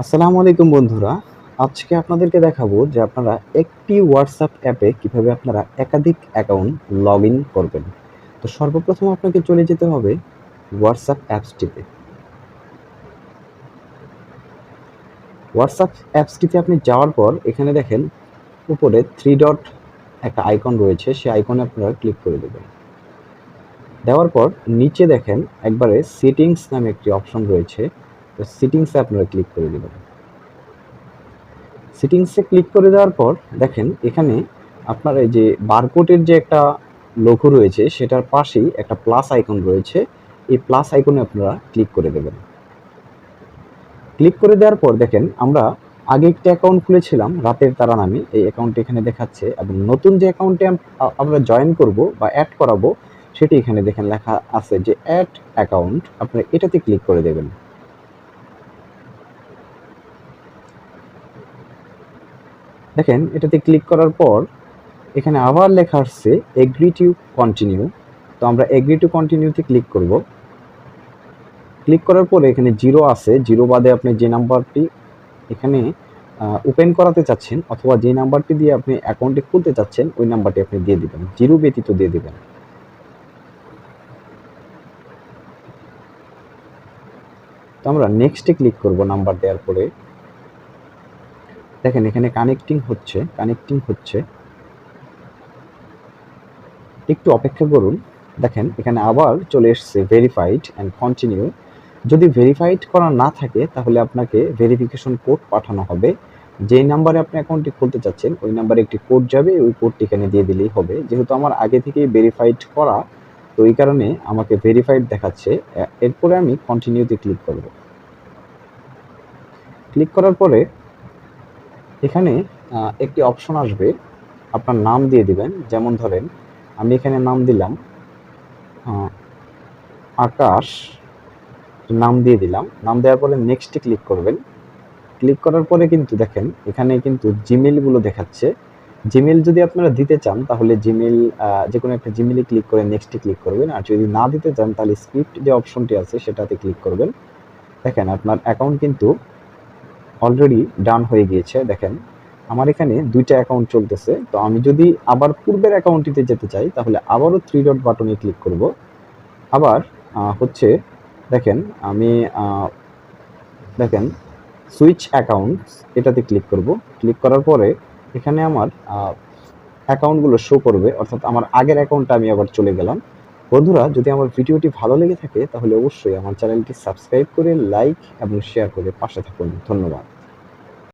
আসসালামু আলাইকুম বন্ধুরা। আজকে আপনাদেরকে দেখাবো যে আপনারা একটি WhatsApp অ্যাপে কিভাবে আপনারা একাধিক অ্যাকাউন্ট লগইন করবেন। তো সর্বপ্রথম আপনাকে চলে যেতে হবে WhatsApp অ্যাপসটিতে। WhatsApp অ্যাপসটিতে আপনি যাওয়ার পর এখানে দেখেন উপরে 3 ডট একটা আইকন রয়েছে, সেই আইকনে আপনারা ক্লিক করে দেবেন। দেওয়ার পর নিচে দেখেন একবারে সেটিংস নামে একটি অপশন রয়েছে। তো সেটিংসে আপনারা ক্লিক করে দেবেন। সেটিংসে ক্লিক করে দেওয়ার পর দেখেন এখানে আপনার এই যে বারকোডের যে একটা লোগো রয়েছে সেটার পাশেই একটা প্লাস আইকন রয়েছে। এই প্লাস আইকনে আপনারা ক্লিক করে দেবেন। ক্লিক করে দেওয়ার পর দেখেন আমরা আগে একটা অ্যাকাউন্ট খুলেছিলাম রাতের তারা নামে, এই অ্যাকাউন্টটি এখানে দেখাচ্ছে এবং নতুন যে অ্যাকাউন্টে আমরা জয়েন করব বা অ্যাড করাবো সেটি এখানে দেখেন লেখা আছে যে অ্যাড অ্যাকাউন্ট, আপনারা এটাতে ক্লিক করে দেবেন। দেখেন এটাতে ক্লিক করার পর এখানে আবার লেখা আসছে এগ্রি টু কন্টিনিউ। তো আমরা এগ্রি টু কন্টিনিউতে ক্লিক করব। ক্লিক করার পরে এখানে জিরো আছে, জিরো বাদে আপনি যে নাম্বারটি এখানে ওপেন করাতে চাচ্ছেন অথবা যে নাম্বারটি দিয়ে আপনি অ্যাকাউন্টটি খুলতে চাচ্ছেন ওই নাম্বারটি আপনি দিয়ে দিবেন, জিরো ব্যতীত দিয়ে দিবেন। তো আমরা নেক্সটে ক্লিক করব নাম্বার দেওয়ার পরে। দেখেন এখানে কানেক্টিং হচ্ছে, একটু অপেক্ষা করুন। দেখেন এখানে আবার চলে এসছে ভেরিফাইড অ্যান্ড কন্টিনিউ। যদি ভেরিফাইড করা না থাকে তাহলে আপনাকে ভেরিফিকেশন কোড পাঠানো হবে। যেই নাম্বারে আপনি অ্যাকাউন্টটি খুলতে চাচ্ছেন ওই নাম্বারে একটি কোড যাবে, ওই কোডটি এখানে দিয়ে দিলেই হবে। যেহেতু আমার আগে থেকেই ভেরিফাইড করা, তো এই কারণে আমাকে ভেরিফাইড দেখাচ্ছে। এরপরে আমি কন্টিনিউতে ক্লিক করব। ক্লিক করার পরে এখানে একটি অপশন আসবে, আপনার নাম দিয়ে দিবেন। যেমন ধরেন আমি এখানে নাম দিলাম আকাশ, নাম দিয়ে দিলাম। নাম দেওয়ার পরে নেক্সটে ক্লিক করবেন। ক্লিক করার পরে কিন্তু দেখেন এখানে কিন্তু জিমেইলগুলো দেখাচ্ছে। জিমেইল যদি আপনারা দিতে চান তাহলে জিমেইল যে কোনো একটা জিমেইলে ক্লিক করে নেক্সটে ক্লিক করবেন। আর যদি না দিতে চান তাহলে স্ক্রিপ্ট যে অপশনটি আছে সেটাতে ক্লিক করবেন। দেখেন আপনার অ্যাকাউন্ট কিন্তু অলরেডি ডান হয়ে গিয়েছে। দেখেন আমার এখানে 2টা অ্যাকাউন্ট চলতেছে। তো আমি যদি আবার পূর্বের অ্যাকাউন্টটিতে যেতে চাই তাহলে আবারও 3 ডট বাটনে ক্লিক করব। আবার হচ্ছে দেখেন আমি দেখেন সুইচ অ্যাকাউন্টস এটাতে ক্লিক করব। ক্লিক করার পরে এখানে আমার অ্যাকাউন্টগুলো শো করবে, অর্থাৎ আমার আগের অ্যাকাউন্টটা আমি আবার চলে গেলাম। বন্ধুরা যদি আমার ভিডিওটি ভালো লেগে থাকে তাহলে অবশ্যই আমার চ্যানেলটি সাবস্ক্রাইব করে লাইক এবং শেয়ার করে পাশে থাকুন। ধন্যবাদ।